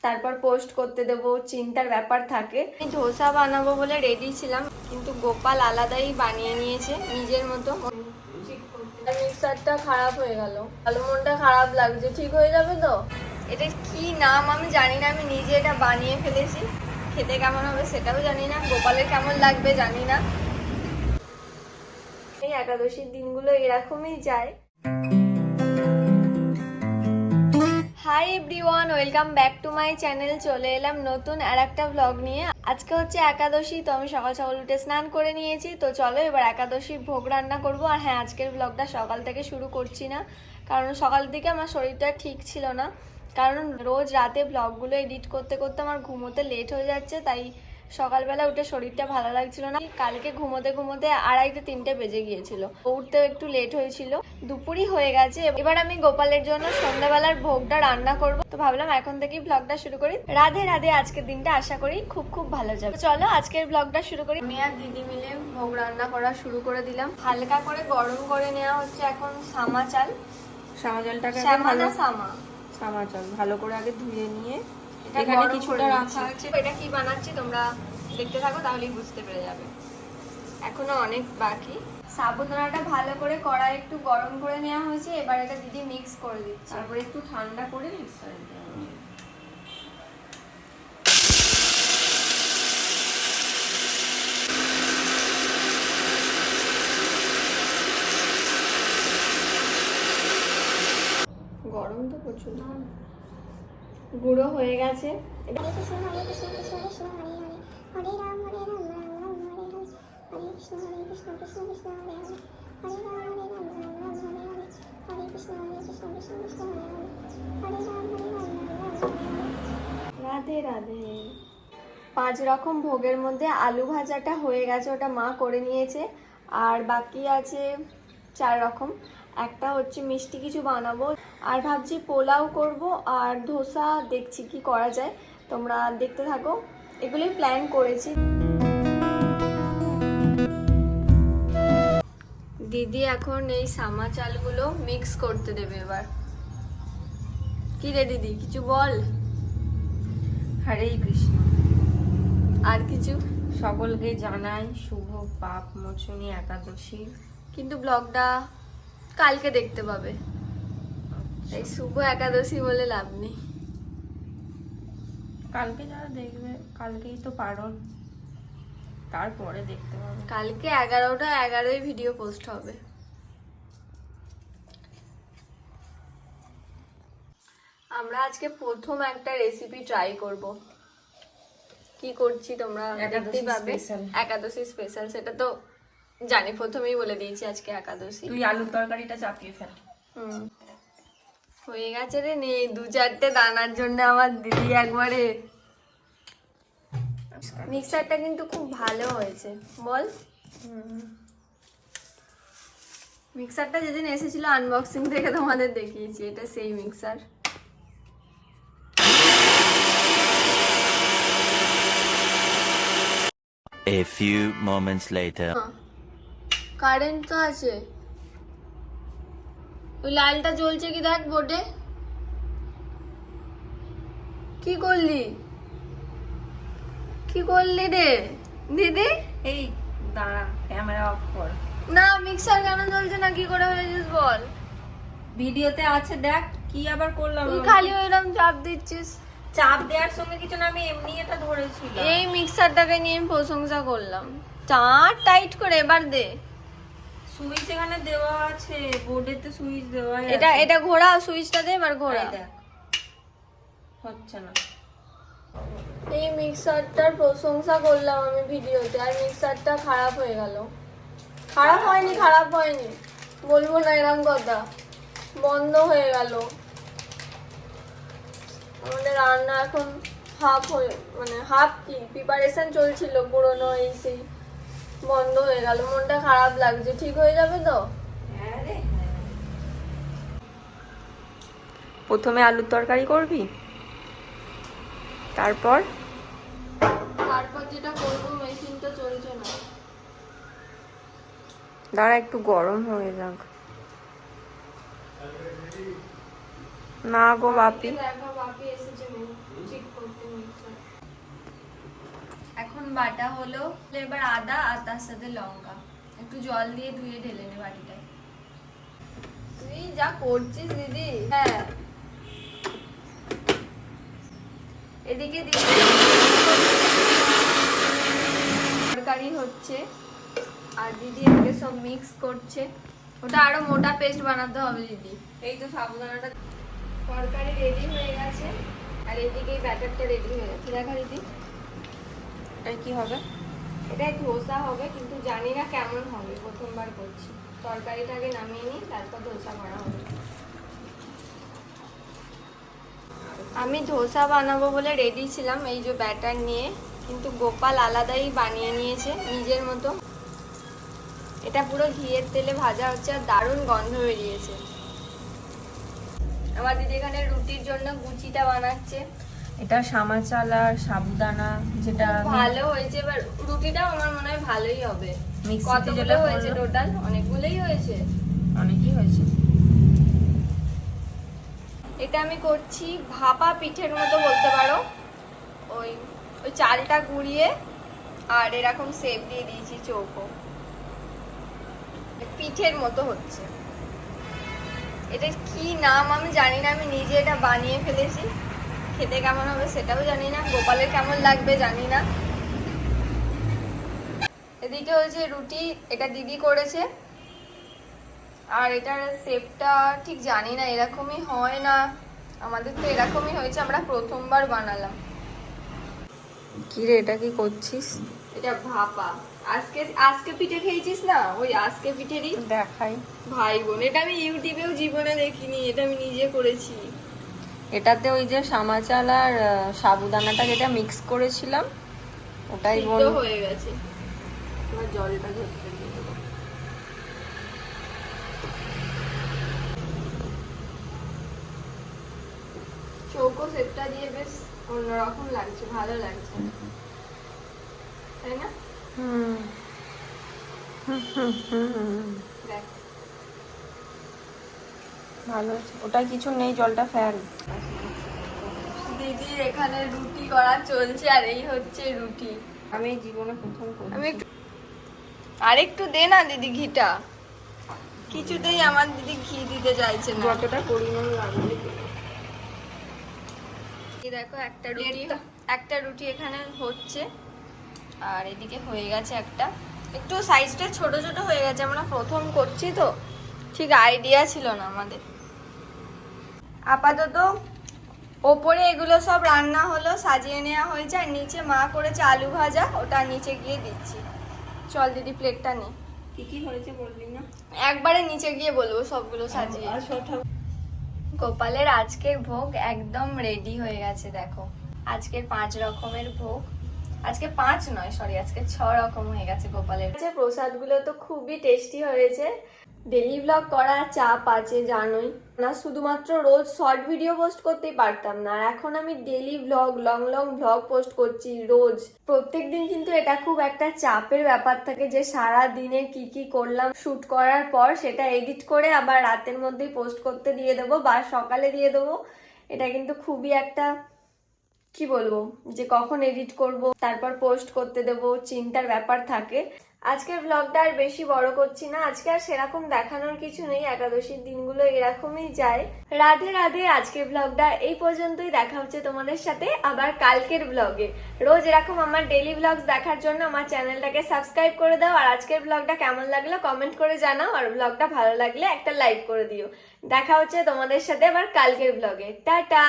তারপর পোস্ট করতে দেবো, চিন্তার ব্যাপার থাকে। আমি ধোসা বানাবো বলে রেডি ছিলাম, কিন্তু গোপাল আলাদাই বানিয়ে নিয়েছে নিজের মতো। মিক্সারটা খারাপ হয়ে গেল, ভালো মনটা খারাপ লাগছে। ঠিক হয়ে যাবে তো? এটা কি নাম আমি জানি না, আমি নিজে এটা বানিয়ে ফেলেছি। খেতে কেমন হবে সেটাও জানি না, গোপালের কেমন লাগবে জানি না। এই একাদশীর দিনগুলো এরকমই যায়। Hi everyone, welcome back to my channel. চলে এলাম নতুন আর একটা ব্লগ নিয়ে। আজকে হচ্ছে একাদশী, তো আমি সকাল সকাল উঠে স্নান করে নিয়েছি। তো চলো এবার একাদশীর ভোগ রান্না করব। আর হ্যাঁ, আজকের ব্লগটা সকাল থেকে শুরু করছি না, কারণ সকাল থেকে আমার শরীরটা ঠিক ছিল না। কারণ রোজ রাতে ব্লগগুলো এডিট করতে করতে আমার ঘুমোতে লেট হয়ে যাচ্ছে, তাই সকালবেলা উঠে শরীরটা ভালো লাগছিল না। কালকে ঘুমোতে ঘুমোতে 2:30-3টে বেজে গিয়েছিল, উঠতেও একটু লেট হয়েছিল। দুপুরই হয়ে গেছে। এবার আমি গোপালের জন্য সন্ধ্যাবেলার ভোগটা রান্না করব। তো ভাবলাম এখন থেকেই ব্লগটা শুরু করি। রাধে রাধে। আজকের দিনটা আশা করি খুব খুব ভালো যাবে। চলো আজকের ব্লগটা শুরু করি। আমি আর দিদি মিলে ভোগ রান্না করা শুরু করে দিলাম। হালকা করে গরম করে নেওয়া হচ্ছে এখন সামা চাল। সামা চালটাকে সামা চাল ভালো করে আগে ধুয়ে নিয়ে এখানে কিছুটা রাখা আছে। এটা কি বানাচ্ছি তোমরা দেখতে থাকো, তাহলেই বুঝতে পেরে যাবে। এখনো অনেক বাকি। সাবুদানাটা ভালো করে কড়াই একটু গরম করে নেওয়া হয়েছে। এবার এটা দিদি মিক্স করে দিচ্ছে, তারপরে একটু ঠান্ডা করে মিক্সারে দিতে হবে। গরম তো প্রচুর। গুঁড়ো হয়ে গেছে। রাধে রাধে। 5 রকম ভোগের মধ্যে আলু ভাজাটা হয়ে গেছে, ওটা মা করে নিয়েছে। আর বাকি আছে 4 রকম। একটা হচ্ছে মিষ্টি কিছু বানাবো, আর ভাবছি পোলাও করব, আর ধোসা দেখছি কি করা যায়। তোমরা দেখতে থাকো, এগুলোই প্ল্যান করেছি। দিদি এখন এই সামা চালগুলো মিক্স করতে দেবে। এবার কি রে দিদি, কিছু বল। হরে কৃষ্ণ। আর কিছু? সকলকে জানাই শুভ পাপ মোচনী একাদশী। কিন্তু ব্লগটা কালকে দেখতে পাবে, এই শুভ একাদশী বলে লাভ নেই। কালকে যারা দেখবে, কালকেই তো পারণ, তারপরে দেখতে পাবে। কালকে 11টা 11ই ভিডিও পোস্ট হবে। আমরা আজকে প্রথম একটা রেসিপি ট্রাই করব। কি করছি তোমরা দেখতেই পাবে। একাদশী স্পেশাল, সেটা তো জানি, প্রথমেই বলে দিয়েছি আজকে একাদশী। তুই আলুর তরকারিটা চাপিয়ে ফেল। হয়ে গেছে রে। নেই 2-4টে দানার জন্য আমার দিদি একবারে। মিক্সারটা কিন্তু খুব ভালো হয়েছে বল। মিক্সারটা যেদিন এসেছিল আনবক্সিং থেকে তোমাদের দেখিয়েছি, এটা সেই mixer. A few moments later. Current তো আছে, ওই লালটা জ্বলছে কি দেখ বোর্ডে। কি করলি রে দিদি? এই দাঁড়া, ক্যামেরা অফ কর। না, মিক্সার কেন জ্বলছে না, কি করে হয়েছিস বল। ভিডিওতে আছে দেখ। কি আবার করলাম? তুই খালি ওইরকম চাপ দিচ্ছিস। চাপ দেওয়ার সঙ্গে কিছু না, আমি এমনি এটা ধরেছিলাম। এই মিক্সারটাকে নিয়ে আমি প্রশংসা করলাম। টাইট করে এবার দে। সুইচ এখানে দেওয়া আছে, বোর্ডেতে সুইচ দেওয়া আছে। এটা ঘোরা, সুইচটা দে এবার ঘোরা। দেখ, হচ্ছে না। এই মিক্সারটার প্রশংসা করলাম আমি ভিডিওতে, আর মিক্সারটা খারাপ হয়ে গেল। খারাপ হয়নি বলবো না এরকম কথা। বন্ধ হয়ে গেল আমাদের রান্না। এখন হাফ কি প্রিপারেশন চলছিল, পুরোনো এই সেই বন্ধ হয়ে গেল। মনটা খারাপ লাগছে। ঠিক হয়ে যাবে তো? প্রথমে আলুর তরকারি করবি, তারপর যেটা করবো, মেশিন তো চলছে না। দাঁড়া একটু গরম হয়ে যাক। না গো বাপি, দেখো বাপি এসেছে ঠিক করে। বাটা হলো, এবার আদা আর তার সাথে লঙ্কা একটু জল দিয়ে ধুয়ে ঢেলে নে বাটিটায়। তুই যা করছিস দিদি। হ্যাঁ, এদিকে দিদি তরকারি হচ্ছে আর দিদি এদিকে সব মিক্স করছে। ওটা আরো মোটা পেস্ট বানাতে হবে দিদি। এই তো সাবুদানাটা তরকারি রেডি হয়ে গেছে আর এদিকে ব্যাটারটা রেডি হয়ে গেছে। দেখা দিদি, এটা কি হবে? এটা ধোসা হবে, কিন্তু জানি না কেমন হবে, প্রথমবার করছি। তরকারিটাকে নামিয়ে নিই, তারপর ধোসা করা হবে। আমি ধোসা বানাবো বলে রেডি ছিলাম এই যে ব্যাটার নিয়ে, কিন্তু গোপাল আলাদাই বানিয়ে নিয়েছে নিজের মতো। এটা পুরো ঘিয়ের তেলে ভাজা হচ্ছে আর দারুণ গন্ধ বেরিয়েছে। আমার দিদি এখানে রুটির জন্য গুচিটা বানাচ্ছে। এটা সামা চাল আর সাবুদানা, যেটা ভালো হয়েছে। এবার রুটিটাও আমার মনে হয় ভালোই হবে। মিক্সিতে কতগুলো যেটা হয়েছে করলো? টোটাল? অনেকগুলোই হয়েছে। অনেকই হয়েছে। এটা আমি করছি ভাপা পিঠের মতো বলতে পারো। ওই ওই চালটা গুঁড়িয়ে আর এরকম শেপ দিয়ে দিয়েছি চৌকো, পিঠের মতো হচ্ছে। এটা কি নাম আমি জানি না, আমি নিজে এটা বানিয়ে ফেলেছি। খেতে কেমন হবে সেটাও জানি না, গোপালের কেমন লাগবে জানি না। এদিকে হচ্ছে রুটি, এটা দিদি করেছে। আর এটার শেপটা ঠিক জানি না, এরকমই হয় না, আমাদের তো এরকমই হয়েছে, আমরা প্রথমবার বানালাম। কি রে, এটা কি করছিস? এটা ভাপা। আজকে আজকে পিঠে খেয়েছিস না, ওই আজকে পিঠেরই দেখাই। ভাই বোন। এটা আমি ইউটিউবেও জীবনে দেখিনি, এটা আমি নিজে করেছি। এটাতে ওই যে সামা চাল আর সাবুদানাটা যেটা মিক্স করেছিলাম ওটাই সিদ্ধ হয়ে গেছে। এবার জলটা ঝরতে দিয়ে দেবো। চৌকো শেপটা দিয়ে বেশ অন্যরকম লাগছে, ভালো লাগছে, তাই না? দেখ, ভালো আছে। ওটা কিছু নেই, জলটা ফেল। দিদির এখানে রুটি করা চলছে আর এই হচ্ছে রুটি। আমি এই জীবনে প্রথম করছি। আমি আরেকটু দে না দিদি ঘিটা। কিছুতেই আমার দিদি ঘি দিতে চাইছে না। যতটা পরিমাণ লাগবে। এই দেখো একটা রুটি এখানে হচ্ছে আর এদিকে হয়ে গেছে একটা। একটু সাইজটা ছোট ছোট হয়ে গেছে, আমরা প্রথম করছি তো ঠিক আইডিয়া ছিল না আমাদের। আপাতত ওপরে এগুলো সব রান্না হলো, সাজিয়ে নেওয়া হয়েছে, আর নিচে মা করেছে আলু ভাজা, ওটা নিচে গিয়ে দিচ্ছি। চল দিদি প্লেটটা নে। কি কি হয়েছে বললি না? একবারে নিচে গিয়ে বলবো সবগুলো সাজিয়ে। গোপালের আজকের ভোগ একদম রেডি হয়ে গেছে। দেখো আজকের 5 রকমের ভোগ, আজকে 5 নয় সরি, আজকে 6 রকম হয়ে গেছে গোপালের। প্রসাদগুলো তো খুবই টেস্টি হয়েছে। ডেলি ব্লগ করা চাপ আছে জানোই না, শুধুমাত্র রোজ শর্ট ভিডিও পোস্ট করতেই পারতাম না, আর এখন আমি daily blog long long blog post করছি রোজ, প্রত্যেকদিন। কিন্তু এটা খুব একটা চাপের ব্যাপার থাকে যে সারা দিনে কি কি করলাম শুট করার পর সেটা এডিট করে আবার রাতের মধ্যেই পোস্ট করতে দিয়ে দেবো বা সকালে দিয়ে দেবো। এটা কিন্তু খুবই একটা কি বলবো, যে কখন এডিট করব তারপর পোস্ট করতে দেব, চিন্তার ব্যাপার থাকে। আজকের ব্লগটা আর বেশি বড় করছি না, আজকে আর সেরকম দেখানোর কিছু নেই, একাদশীর দিনগুলো এরকমই যায়। রাধে রাধে। আজকের ব্লগটা এই পর্যন্তই, দেখা হচ্ছে তোমাদের সাথে আবার কালকের ব্লগে। রোজ এরকম আমার ডেইলি ব্লগস দেখার জন্য আমার চ্যানেলটাকে সাবস্ক্রাইব করে দাও, আর আজকের ব্লগটা কেমন লাগলো কমেন্ট করে জানাও, আর ব্লগটা ভালো লাগলে একটা লাইক করে দিও। দেখা হচ্ছে তোমাদের সাথে আবার কালকের ব্লগে। টাটা।